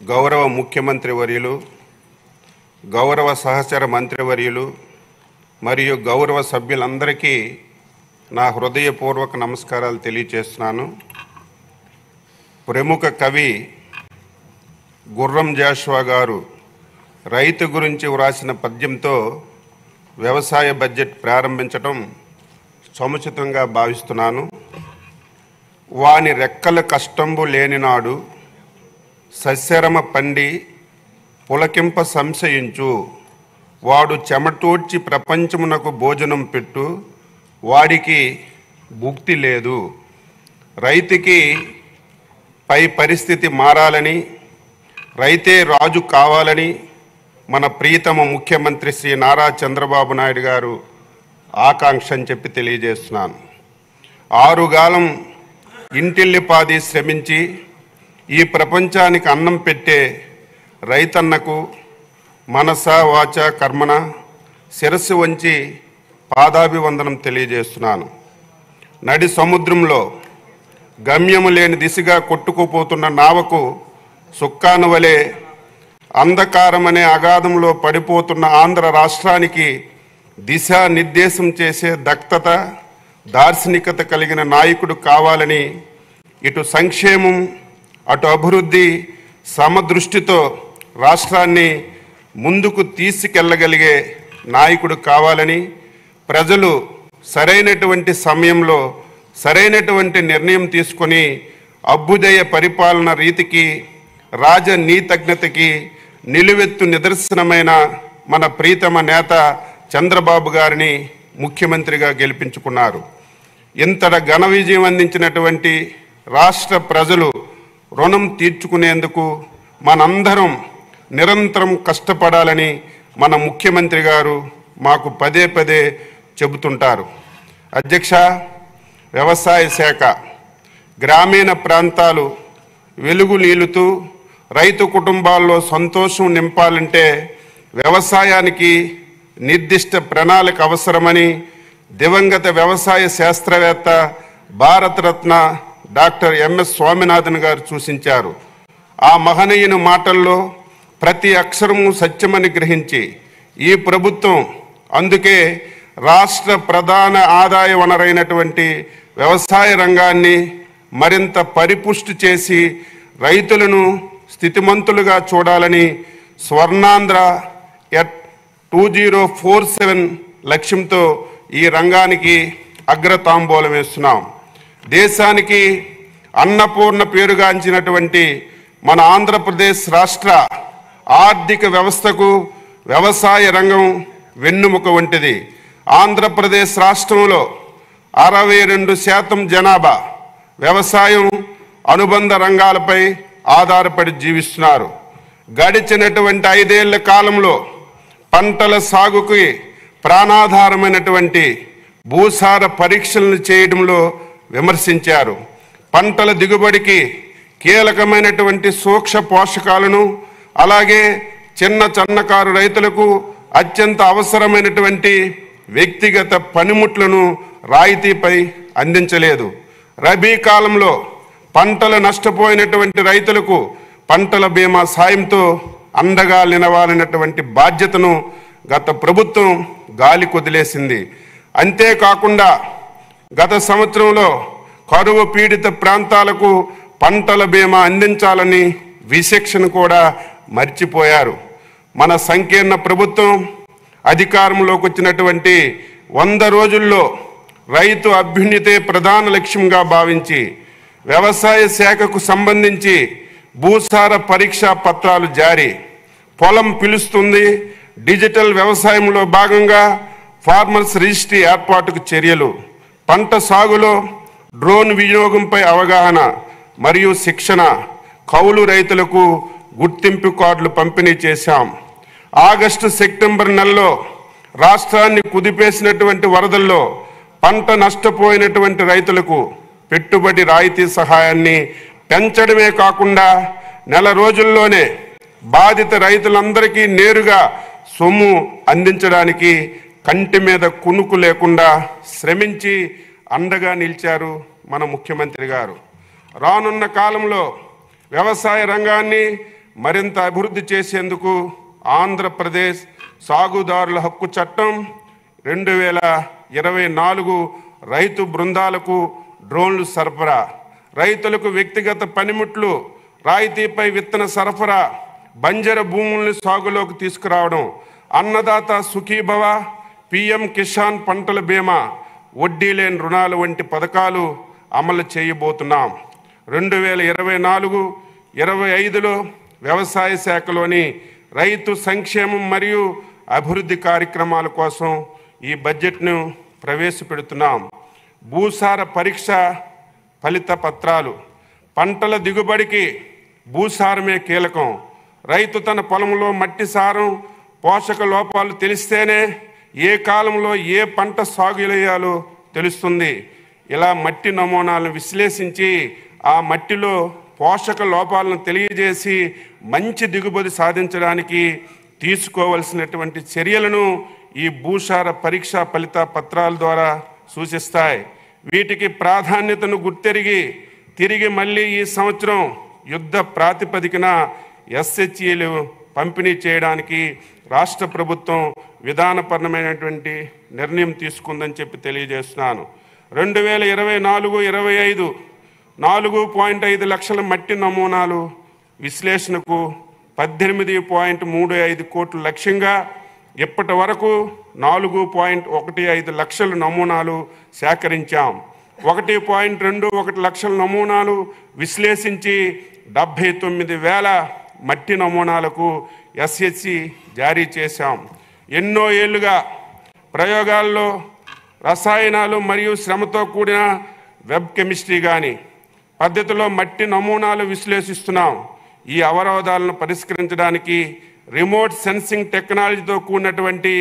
గౌరవ ముఖ్యమంత్రి వర్యులు, గౌరవ సహచర మంత్రివర్యులు మరియు గౌరవ సభ్యులందరికీ నా హృదయపూర్వక నమస్కారాలు తెలియజేస్తున్నాను. ప్రముఖ కవి గుర్రం జాషువా గారు రైతు గురించి వ్రాసిన పద్యంతో వ్యవసాయ బడ్జెట్ ప్రారంభించడం సముచితంగా భావిస్తున్నాను. వాని రెక్కల కష్టంబు లేనినాడు సస్యరమ పండి పులకింప సంశయించు, వాడు చెమటోడ్చి ప్రపంచమునకు భోజనం పెట్టు, వాడికి భుక్తి లేదు. రైతుకి పై పరిస్థితి మారాలని, రైతే రాజు కావాలని మన ప్రియతమ ముఖ్యమంత్రి శ్రీ నారా చంద్రబాబు నాయుడు గారు ఆకాంక్ష అని చెప్పి తెలియజేస్తున్నాను. ఆరుగాలం ఇంటిల్లిపాది శ్రమించి ఈ ప్రపంచానికి అన్నం పెట్టే రైతన్నకు మనస వాచ కర్మణ శిరస్సు వంచి పాదాభివందనం తెలియజేస్తున్నాను. నడి సముద్రంలో గమ్యము లేని దిశగా కొట్టుకుపోతున్న నావకు సుక్కాను వలె అంధకారమనే అగాధంలో పడిపోతున్న ఆంధ్ర రాష్ట్రానికి దిశానిర్దేశం చేసే దక్షత, దార్శనికత కలిగిన నాయకుడు కావాలని, ఇటు సంక్షేమం అటు అభివృద్ధి సమదృష్టితో రాష్ట్రాన్ని ముందుకు తీసుకెళ్లగలిగే నాయకుడు కావాలని, ప్రజలు సరైనటువంటి సమయంలో సరైనటువంటి నిర్ణయం తీసుకొని అభ్యుదయ పరిపాలన రీతికి, రాజనీతజ్ఞతకి నిలువెత్తు నిదర్శనమైన మన ప్రీతమ నేత చంద్రబాబు గారిని ముఖ్యమంత్రిగా గెలిపించుకున్నారు. ఇంతట ఘన విజయం అందించినటువంటి రాష్ట్ర ప్రజలు రుణం తీర్చుకునేందుకు మనందరం నిరంతరం కష్టపడాలని మన ముఖ్యమంత్రి గారు మాకు పదే పదే చెబుతుంటారు. అధ్యక్ష, వ్యవసాయ శాఖ గ్రామీణ ప్రాంతాలు వెలుగు నీలుతూ రైతు కుటుంబాల్లో సంతోషం నింపాలంటే వ్యవసాయానికి నిర్దిష్ట ప్రణాళిక అవసరమని దివంగత వ్యవసాయ శాస్త్రవేత్త భారతరత్న డాక్టర్ ఎంఎస్ స్వామినాథన్ గారు సూచించారు. ఆ మహనీయుని మాటల్లో ప్రతి అక్షరము సత్యమని గ్రహించి ఈ ప్రభుత్వం అందుకే రాష్ట్ర ప్రధాన ఆదాయ వనరైనటువంటి వ్యవసాయ రంగాన్ని మరింత పరిపుష్టి చేసి రైతులను స్థితిమంతులుగా చూడాలని స్వర్ణాంధ్ర ఎట్ 2047 లక్ష్యంతో ఈ రంగానికి అగ్రతాంబూలం వేస్తున్నాం. దేశానికి అన్నపూర్ణ పేరుగాంచినటువంటి మన ఆంధ్రప్రదేశ్ రాష్ట్ర ఆర్థిక వ్యవస్థకు వ్యవసాయ రంగం వెన్నుముక వంటిది. ఆంధ్రప్రదేశ్ రాష్ట్రంలో 62% జనాభా వ్యవసాయం అనుబంధ రంగాలపై ఆధారపడి జీవిస్తున్నారు. గడిచినటువంటి 5 ఏళ్ల కాలంలో పంటల సాగుకి ప్రాణాధారమైనటువంటి భూసార పరీక్షలను చేయడంలో విమర్శించారు. పంటల దిగుబడికి కీలకమైనటువంటి సూక్ష్మ పోషకాలను, అలాగే చిన్నకారు రైతులకు అత్యంత అవసరమైనటువంటి వ్యక్తిగత పనిముట్లను రాయితీపై అందించలేదు. రబీ కాలంలో పంటలు నష్టపోయినటువంటి రైతులకు పంటల బీమా సాయంతో అండగా నిలవాలన్నటువంటి బాధ్యతను గత ప్రభుత్వం గాలి కొదిలేసింది. అంతేకాకుండా గత సంవత్సరంలో కరువు పీడిత ప్రాంతాలకు పంటల బీమా అందించాలని విచక్షణ కూడా మర్చిపోయారు. మన సంకీర్ణ ప్రభుత్వం అధికారంలోకి వచ్చినటువంటి 100 రోజుల్లో రైతు అభ్యున్నతే ప్రధాన లక్ష్యంగా భావించి వ్యవసాయ శాఖకు సంబంధించి భూసార పరీక్షా పత్రాలు జారీ, పొలం పిలుస్తుంది, డిజిటల్ వ్యవసాయంలో భాగంగా ఫార్మర్స్ రిజిస్ట్రీ ఏర్పాటుకు చర్యలు, పంట సాగులో డ్రోన్ వినియోగంపై అవగాహన మరియు శిక్షణ, కౌలు రైతులకు గుర్తింపు కార్డులు పంపిణీ చేశాం. ఆగస్టు సెప్టెంబర్ నెలలో రాష్ట్రాన్ని కుదిపేసినటువంటి వరదల్లో పంట నష్టపోయినటువంటి రైతులకు పెట్టుబడి రాయితీ సహాయాన్ని పెంచడమే కాకుండా నెల రోజుల్లోనే బాధిత రైతులందరికీ నేరుగా సొమ్ము అందించడానికి కంటి మీద కునుకు లేకుండా శ్రమించి అండగా నిలిచారు మన ముఖ్యమంత్రి గారు. రానున్న కాలంలో వ్యవసాయ రంగాన్ని మరింత అభివృద్ధి చేసేందుకు ఆంధ్రప్రదేశ్ సాగుదారుల హక్కు చట్టం 2024 రైతు బృందాలకు డ్రోన్లు సరఫరా, రైతులకు వ్యక్తిగత పనిముట్లు, రాయితీపై విత్తన సరఫరా, బంజరు భూముల్ని సాగులోకి తీసుకురావడం, అన్నదాత సుఖీభవ, పిఎం కిసాన్ పంటల బీమా, వడ్డీ లేని రుణాలు వంటి పథకాలు అమలు చేయబోతున్నాం. 2024-25లో వ్యవసాయ శాఖలోని రైతు సంక్షేమం మరియు అభివృద్ధి కార్యక్రమాల కోసం ఈ బడ్జెట్ను ప్రవేశపెడుతున్నాం. భూసార పరీక్ష ఫలిత పత్రాలు. పంటల దిగుబడికి భూసారమే కీలకం. రైతు తన పొలంలో మట్టి సారం, పోషక లోపాలు తెలిస్తేనే ఏ కాలంలో ఏ పంట సాగు చేయాలో తెలుస్తుంది. ఇలా మట్టి నమూనాలను విశ్లేషించి ఆ మట్టిలో పోషక లోపాలను తెలియజేసి మంచి దిగుబడి సాధించడానికి తీసుకోవలసినటువంటి చర్యలను ఈ భూసార పరీక్ష ఫలిత పత్రాల ద్వారా సూచిస్తాయి. వీటికి ప్రాధాన్యతను గుర్తెరిగి తిరిగి మళ్ళీ ఈ సంవత్సరం యుద్ధ ప్రాతిపదికన ఎస్హెచ్ఈలు పంపిణీ చేయడానికి రాష్ట్ర ప్రభుత్వం విధానపరమైనటువంటి నిర్ణయం తీసుకుందని చెప్పి తెలియజేస్తున్నాను. 2024-25 4.5 లక్షల మట్టి నమూనాలు విశ్లేషణకు 18.35 కోట్ల లక్ష్యంగా ఇప్పటి వరకు 4.15 లక్షల నమూనాలు సేకరించాం. 1.21 లక్షల నమూనాలు విశ్లేషించి 79,000 మట్టి నమూనాలకు ఎస్హెచ్సి జారీ చేశాం. ఎన్నో ఏళ్లుగా ప్రయోగాల్లో రసాయనాలు మరియు శ్రమతో కూడిన వెబ్ కెమిస్ట్రీ కానీ పద్ధతిలో మట్టి నమూనాలు విశ్లేషిస్తున్నాం. ఈ అవరోధాలను పరిష్కరించడానికి రిమోట్ సెన్సింగ్ టెక్నాలజీతో కూడినటువంటి